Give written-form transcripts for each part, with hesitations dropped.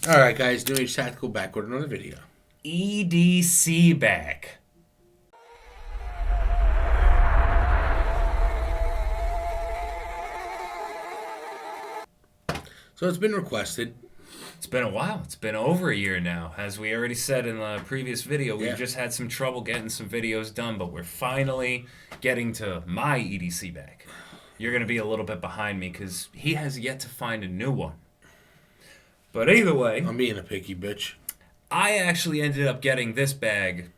Alright guys, New Age Tactical back with another video. EDC bag. So it's been requested. It's been a while. It's been over a year now. As we already said in the previous video, we've just had some trouble getting some videos done, but we're finally getting to my EDC bag. You're going to be a little bit behind me because he has yet to find a new one. But either way, I'm being a picky bitch. I actually ended up getting this bag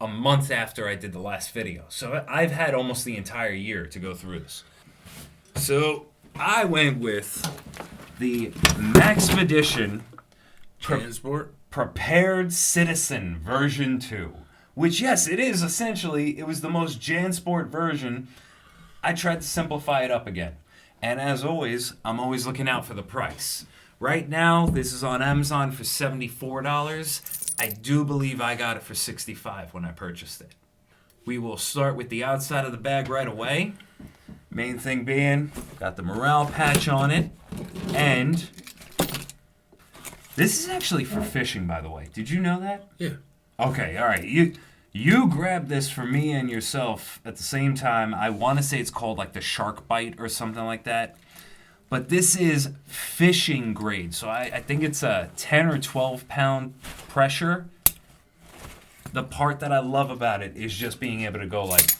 a month after I did the last video. So I've had almost the entire year to go through this. So I went with the maxpedition Transport? Prepared Citizen version 2. Which, yes, it is essentially, it was the most JanSport version. I tried to simplify it up again. And as always, I'm always looking out for the price. Right now, this is on Amazon for $74. I do believe I got it for $65 when I purchased it. We will start with the outside of the bag right away. Main thing being, got the morale patch on it. And this is actually for fishing, by the way. Did you know that? Yeah. Okay, all right. You grabbed this for me and yourself at the same time. I want to say it's called like the shark bite or something like that. But this is fishing grade. So I think it's a 10 or 12 pound pressure. The part that I love about it is just being able to go like,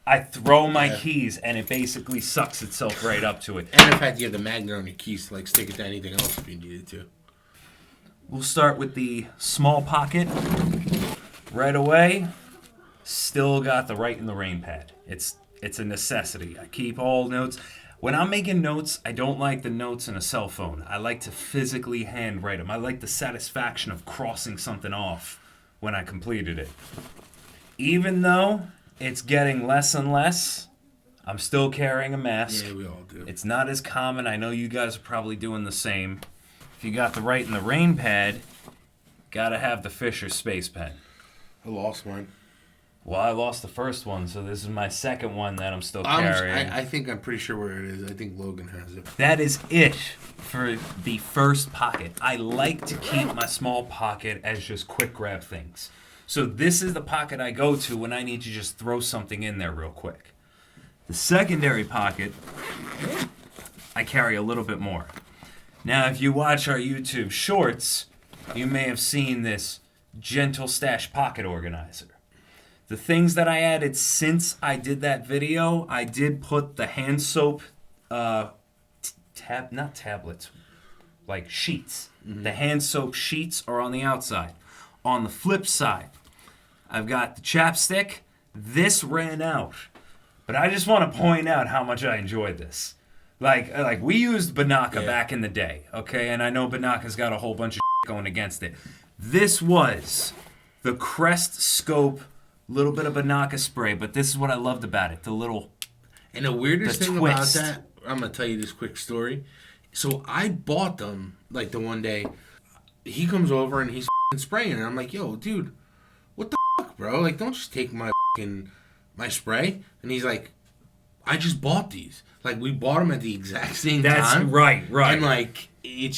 I throw my keys and it basically sucks itself right up to it. And in fact, you have the magnet on your keys to like stick it to anything else if you needed to. We'll start with the small pocket. Right away, still got the Write in the Rain pad. It's a necessity. I keep all notes. When I'm making notes, I don't like the notes in a cell phone. I like to physically handwrite them. I like the satisfaction of crossing something off when I completed it. Even though it's getting less and less, I'm still carrying a mask. Yeah, we all do. It's not as common. I know you guys are probably doing the same. If you got the Write in the Rain pad, gotta have the Fisher Space Pen. I lost mine. Well, I lost the first one, so this is my second one that I'm still carrying. I think I'm pretty sure where it is. I think Logan has it. That is it for the first pocket. I like to keep my small pocket as just quick grab things. So this is the pocket I go to when I need to just throw something in there real quick. The secondary pocket, I carry a little bit more. Now, if you watch our YouTube shorts, you may have seen this Gentle Stash pocket organizer. The things that I added since I did that video, I did put the hand soap, not tablets, like sheets. Mm-hmm. The hand soap sheets are on the outside. On the flip side, I've got the chapstick. This ran out, but I just want to point out how much I enjoyed this. Like we used Banaka back in the day, okay? And I know Banaka's got a whole bunch of going against it. This was the Crest Scope, little bit of Banaka spray, but this is what I loved about it, the little And the weirdest thing twist. about that, I'm going to tell you this quick story. So I bought them, like the one day, he comes over and he's spraying, and I'm like, yo, dude, what the fuck, bro? Like, don't just take my spray. And he's like, I just bought these. Like, we bought them at the exact same time. That's right. And like, I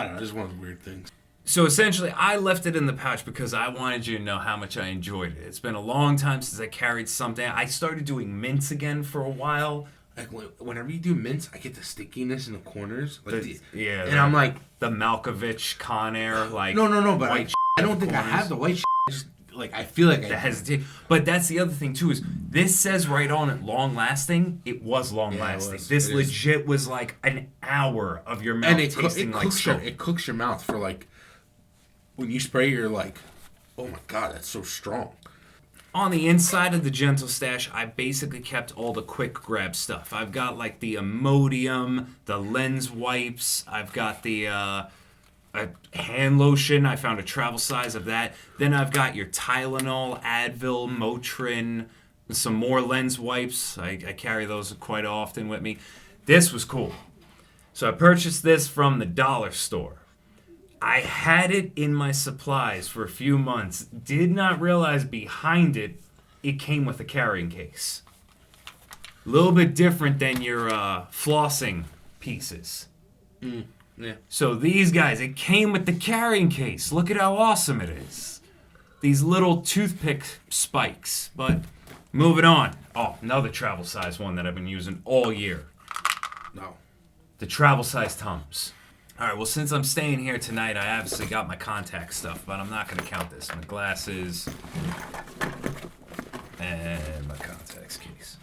don't know, it's one of the weird things. So essentially, I left it in the pouch because I wanted you to know how much I enjoyed it. It's been a long time since I carried something. I started doing mints again for a while. Like, whenever you do mints, I get the stickiness in the corners. Like And I'm like... The Malkovich Conair, like... No, but white I don't think I have the white just, like, I feel like the hesitate. But that's the other thing, too, is this says right on it, long-lasting. It was long-lasting. This legit was like an hour of your mouth tasting like soap. It cooks your mouth for, like... When you spray, you're like, oh my god, that's so strong. On the inside of the Gentle Stash, I basically kept all the quick grab stuff. I've got like the Imodium, the lens wipes. I've got the a hand lotion. I found a travel size of that. Then I've got your Tylenol, Advil, Motrin, some more lens wipes. I carry those quite often with me. This was cool. So I purchased this from the dollar store. I had it in my supplies for a few months. Did not realize behind it, it came with a carrying case. A little bit different than your flossing pieces. Yeah. So these guys, it came with the carrying case. Look at how awesome it is. These little toothpick spikes. But moving on. Oh, another travel size one that I've been using all year. No. The travel size Tums. All right, well, since I'm staying here tonight, I obviously got my contact stuff, but I'm not going to count this. My glasses and my contacts case.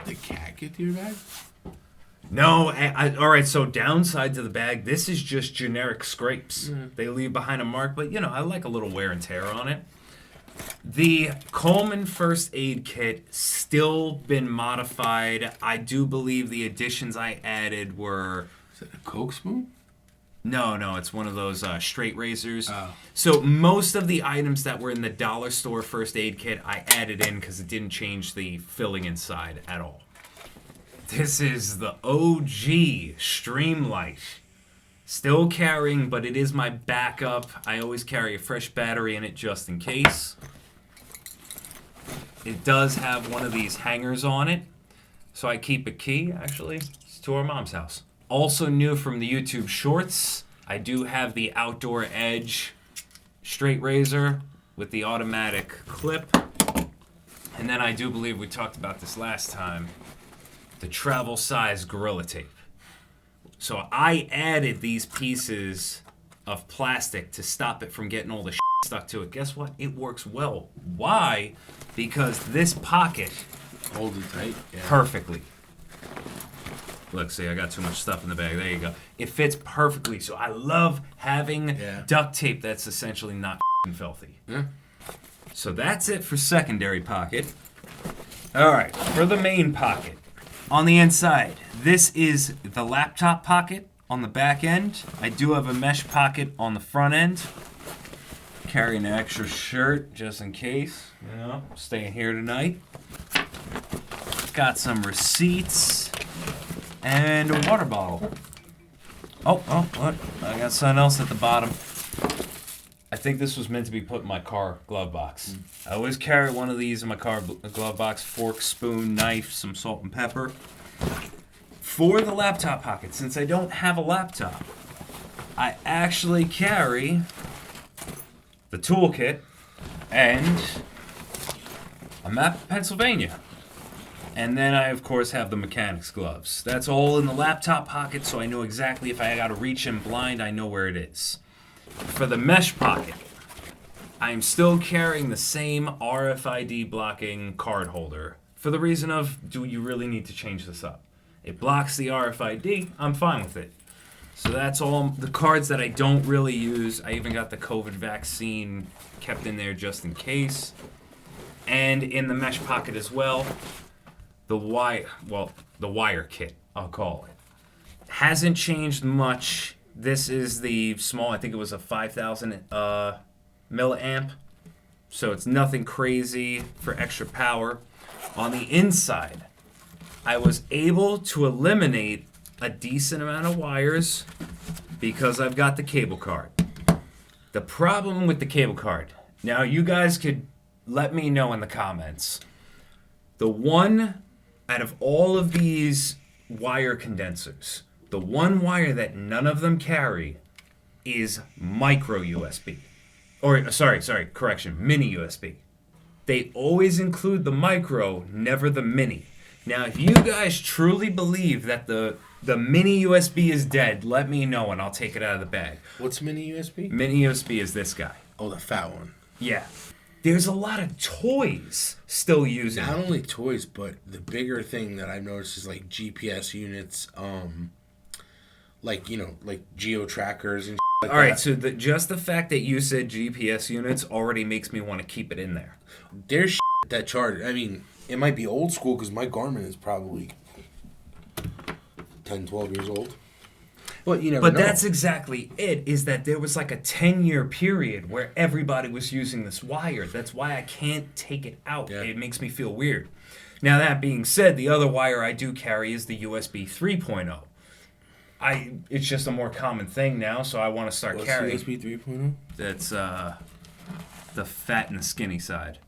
The cat get to your bag? No, all right, so downside to the bag, this is just generic scrapes. They leave behind a mark, but, I like a little wear and tear on it. The Coleman First Aid Kit still been modified. I do believe the additions I added were... Is that a Coke spoon? No, it's one of those straight razors. Oh. So most of the items that were in the dollar store first aid kit, I added in because it didn't change the filling inside at all. This is the OG Streamlight. Still carrying, but it is my backup. I always carry a fresh battery in it just in case. It does have one of these hangers on it, so I keep a key, actually. It's to our mom's house. Also new from the YouTube Shorts, I do have the Outdoor Edge straight razor with the automatic clip. And then I do believe we talked about this last time, the travel size Gorilla Tape. So I added these pieces of plastic to stop it from getting all the shit stuck to it. Guess what? It works well. Why? Because this pocket Hold it tight. Yeah. perfectly. Look, see, I got too much stuff in the bag. There you go. It fits perfectly. So I love having duct tape that's essentially not filthy. Yeah. So that's it for secondary pocket. All right, for the main pocket. On the inside, this is the laptop pocket on the back end. I do have a mesh pocket on the front end. Carrying an extra shirt just in case. Staying here tonight. Got some receipts and a water bottle. Oh, what? I got something else at the bottom. I think this was meant to be put in my car glove box. I always carry one of these in my car glove box. Fork, spoon, knife, some salt and pepper. For the laptop pocket, since I don't have a laptop, I actually carry the toolkit and a map of Pennsylvania. And then I, of course, have the mechanics gloves. That's all in the laptop pocket, so I know exactly if I got to reach in blind, I know where it is. For the mesh pocket, I am still carrying the same RFID blocking card holder for the reason of, do you really need to change this up? It blocks the RFID, I'm fine with it. So that's all the cards that I don't really use. I even got the COVID vaccine kept in there just in case. And in the mesh pocket as well, the wire kit, I'll call it. Hasn't changed much. This is the small, I think it was a 5,000 milliamp. So it's nothing crazy for extra power. On the inside, I was able to eliminate a decent amount of wires because I've got the cable card. The problem with the cable card, now you guys could let me know in the comments. The one out of all of these wire condensers, the one wire that none of them carry is micro USB. Or, sorry, correction, mini USB. They always include the micro, never the mini. Now, if you guys truly believe that the mini USB is dead, let me know and I'll take it out of the bag. What's mini USB? Mini USB is this guy. Oh, the fat one. Yeah. There's a lot of toys still using Not it. only toys, but the bigger thing that I've noticed is like GPS units, like geo trackers and like All right, that. so just the fact that you said GPS units already makes me want to keep it in there. There's that charge. I mean, it might be old school because my Garmin is probably 10, 12 years old. But you never know. But that's exactly it, is that there was like a 10-year period where everybody was using this wire. That's why I can't take it out. Yeah. It makes me feel weird. Now, that being said, the other wire I do carry is the USB 3.0. It's just a more common thing now, so I want to start carrying. What's USB 3.0? That's the fat and the skinny side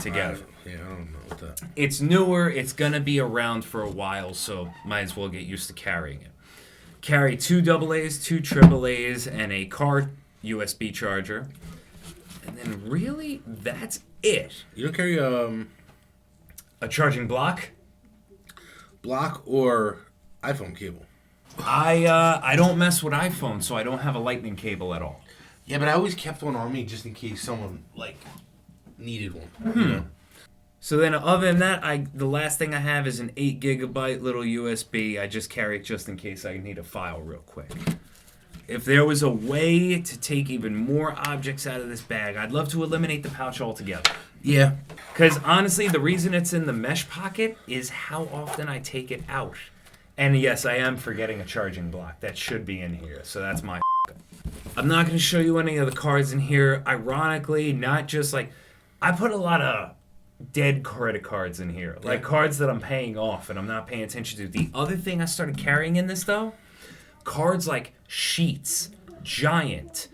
together. I don't know what that. It's newer. It's going to be around for a while, so might as well get used to carrying it. Carry 2 AA's, 2 AAA's, and a car USB charger. And then really, that's it. You don't carry A charging block? Block or iPhone cable? I don't mess with iPhone, so I don't have a lightning cable at all. Yeah, but I always kept one on me just in case someone like needed one. You know? So then, other than that, the last thing I have is an 8 gigabyte little USB. I just carry it just in case I need a file real quick. If there was a way to take even more objects out of this bag, I'd love to eliminate the pouch altogether. Yeah. Because honestly, the reason it's in the mesh pocket is how often I take it out. And yes, I am forgetting a charging block. That should be in here, so that's my I'm not going to show you any of the cards in here. Ironically, not just like... I put a lot of dead credit cards in here. Like cards that I'm paying off and I'm not paying attention to. The other thing I started carrying in this, though, cards like Sheets, Giant,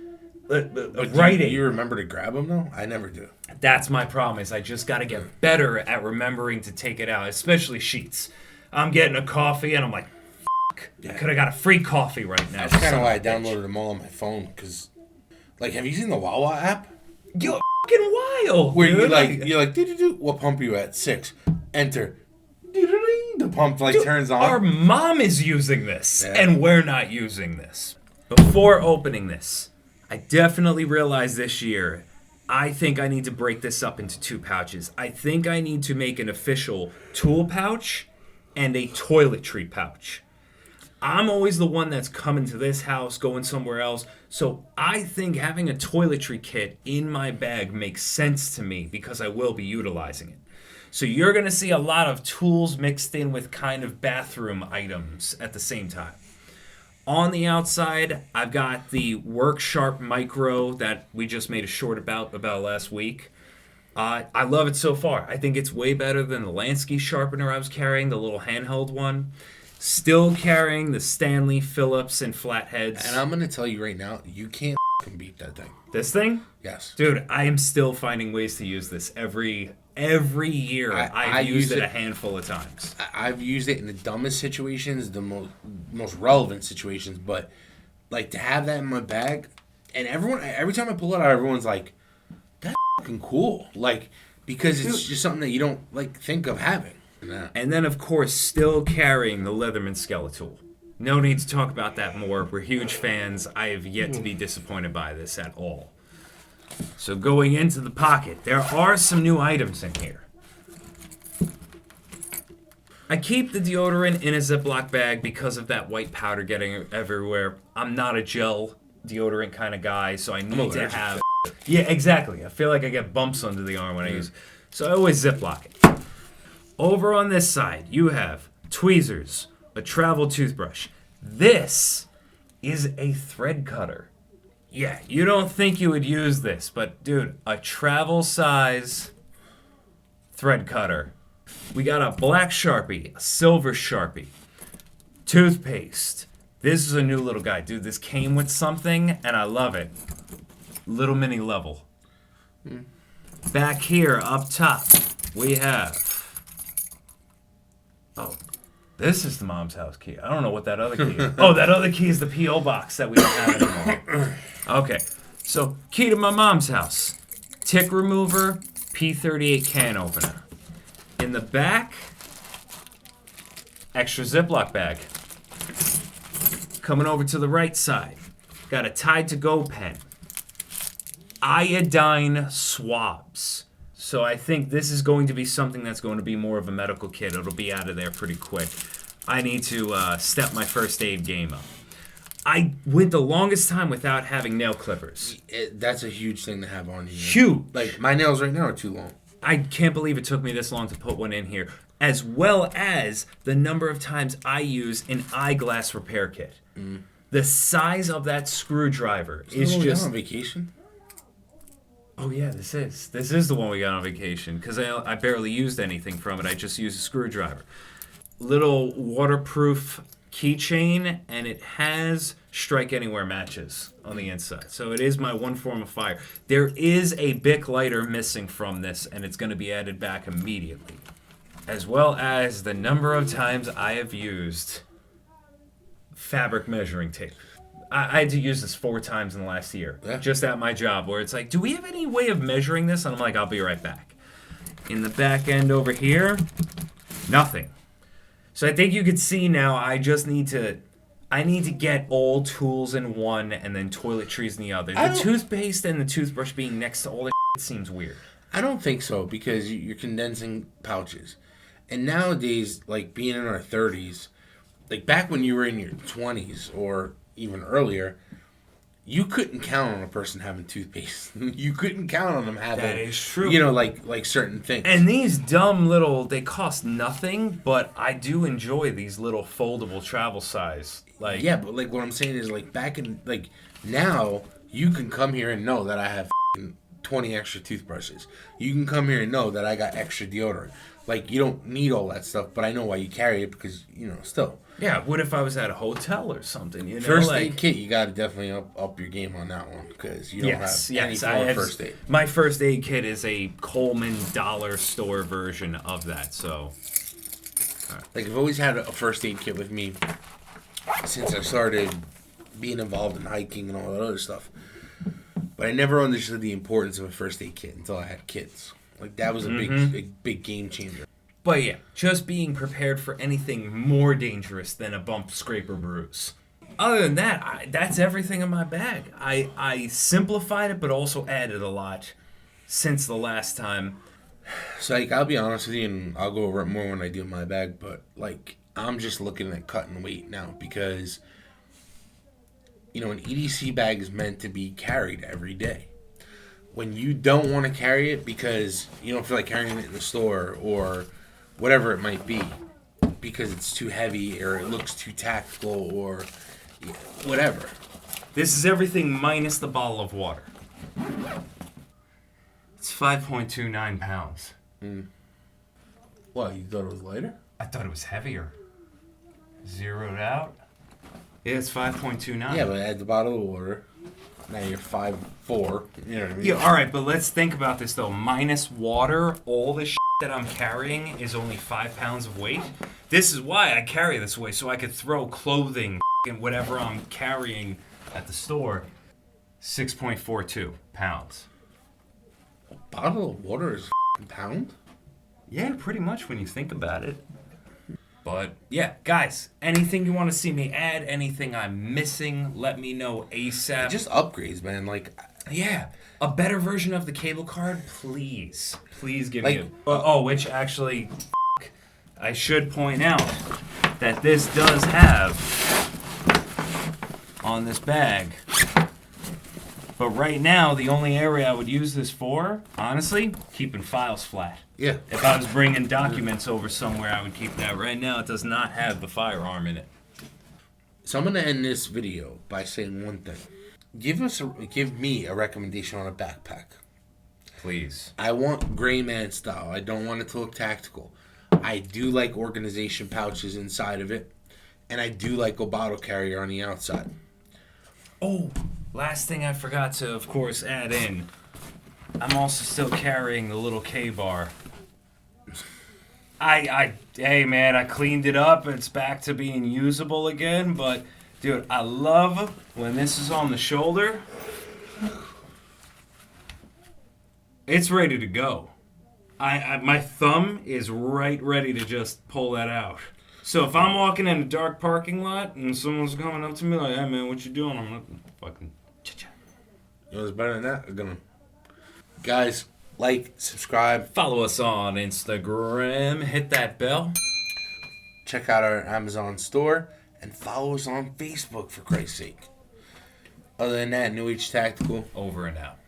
Writing. Do you remember to grab them, though? I never do. That's my problem, is I just got to get better at remembering to take it out, especially Sheets. I'm getting a coffee and I'm like, I could have got a free coffee right now. That's kind of why I downloaded them all on my phone, because, like, have you seen the Wawa app? You're fucking wild, where dude. you're like, doo-doo-doo, what pump are you at? 6. Enter. Doo-doo-doo, the pump, like, dude, turns on. Our mom is using this, and we're not using this. Before opening this, I definitely realized this year, I think I need to break this up into 2 pouches. I think I need to make an official tool pouch and a toiletry pouch. I'm always the one that's coming to this house, going somewhere else. So I think having a toiletry kit in my bag makes sense to me because I will be utilizing it. So you're going to see a lot of tools mixed in with kind of bathroom items at the same time. On the outside, I've got the Work Sharp Micro that we just made a short about last week. I love it so far. I think it's way better than the Lansky sharpener I was carrying, the little handheld one. Still carrying the Stanley, Phillips, and flatheads. And I'm going to tell you right now, you can't beat that thing. This thing? Yes. Dude, I am still finding ways to use this every year. I've used it a handful of times. I've used it in the dumbest situations, the most relevant situations, but like to have that in my bag, and every time I pull it out, everyone's like, that's fucking cool. Like, because it's just something that you don't like think of having. No. And then, of course, still carrying the Leatherman Skeletal. No need to talk about that more. We're huge fans. I have yet to be disappointed by this at all. So going into the pocket, there are some new items in here. I keep the deodorant in a Ziploc bag because of that white powder getting everywhere. I'm not a gel deodorant kind of guy, so I need to have... Yeah, exactly. I feel like I get bumps under the arm when I use it. So I always Ziploc it. Over on this side, you have tweezers, a travel toothbrush. This is a thread cutter. Yeah, you don't think you would use this, but dude, a travel size thread cutter. We got a black Sharpie, a silver Sharpie, toothpaste. This is a new little guy. Dude, this came with something, and I love it. Little mini level. Back here, up top, we have... Oh, this is the mom's house key. I don't know what that other key is. Oh, that other key is the P.O. box that we don't have anymore. Okay, so key to my mom's house. Tick remover, P38 can opener. In the back, extra Ziploc bag. Coming over to the right side, got a Tide to Go pen. Iodine swabs. So I think this is going to be something that's going to be more of a medical kit. It'll be out of there pretty quick. I need to step my first aid game up. I went the longest time without having nail clippers. That's a huge thing to have on you. Huge. Like, my nails right now are too long. I can't believe it took me this long to put one in here. As well as the number of times I use an eyeglass repair kit. The size of that screwdriver is just... on vacation? Oh yeah, this is the one we got on vacation, because I barely used anything from it. I just used a screwdriver. Little waterproof keychain, and it has strike anywhere matches on the inside. So it is my one form of fire. There is a Bic lighter missing from this, and it's going to be added back immediately. As well as the number of times I have used fabric measuring tape. I had to use this 4 times in the last year, just at my job, where it's like, do we have any way of measuring this? And I'm like, I'll be right back. In the back end over here, nothing. So I think you could see now I need to get all tools in one and then toiletries in the other. The toothpaste and the toothbrush being next to all the seems weird. I don't think so, because you're condensing pouches. And nowadays, like being in our 30s, like back when you were in your 20s or even earlier, you couldn't count on a person having toothpaste. You couldn't count on them having, that is true. You know, like certain things. And these dumb little, they cost nothing, but I do enjoy these little foldable travel size. Like, yeah, but like what I'm saying is, like back in, like now, you can come here and know that I have 20 extra toothbrushes. You can come here and know that I got extra deodorant. Like, you don't need all that stuff, but I know why you carry it, because, you know, still. Yeah, what if I was at a hotel or something, you know? First aid kit, you got to definitely up your game on that one, because you don't have any form of first aid. My first aid kit is a Coleman dollar store version of that, so. Like, I've always had a first aid kit with me since I started being involved in hiking and all that other stuff. But I never understood the importance of a first aid kit until I had kids. Like, that was a big game changer. But yeah, just being prepared for anything more dangerous than a bump, scrape, or bruise. Other than that, that's everything in my bag. I simplified it, but also added a lot since the last time. So, like, I'll be honest with you, and I'll go over it more when I do my bag, but, like, I'm just looking at cutting weight now, because, you know, an EDC bag is meant to be carried every day. When you don't want to carry it because you don't feel like carrying it in the store or whatever it might be, because it's too heavy or it looks too tactical or whatever. This is everything minus the bottle of water. It's 5.29 pounds. What, you thought it was lighter? I thought it was heavier. Zeroed out. Yeah, it's 5.29. Yeah, but add the bottle of water. Now you're 5'4". You know what I mean? Yeah, all right, but let's think about this though. Minus water, all the that I'm carrying is only 5 pounds of weight. This is why I carry this way, so I could throw clothing and whatever I'm carrying at the store. 6.42 pounds. A bottle of water is a pound? Yeah, pretty much when you think about it. But yeah, guys, anything you want to see me add, anything I'm missing, let me know ASAP. Just upgrades, man. Like, yeah, a better version of the cable card, please. Please give me a... which actually, I should point out that this does have on this bag. But right now, the only area I would use this for, honestly, keeping files flat. Yeah. If I was bringing documents over somewhere, I would keep that. Right now, it does not have the firearm in it. So I'm going to end this video by saying one thing. Give me a recommendation on a backpack. Please. I want gray man style. I don't want it to look tactical. I do like organization pouches inside of it. And I do like a bottle carrier on the outside. Oh, last thing I forgot to, of course, add in. I'm also still carrying the little K-bar. Hey man, I cleaned it up. It's back to being usable again. But, dude, I love when this is on the shoulder. It's ready to go. My thumb is right ready to just pull that out. So if I'm walking in a dark parking lot and someone's coming up to me like, hey man, what you doing? I'm like, fucking cha-cha. You know what's better than that? I'm gonna... Guys, like, subscribe. Follow us on Instagram. Hit that bell. Check out our Amazon store. And follow us on Facebook, for Christ's sake. Other than that, New Age Tactical. Over and out.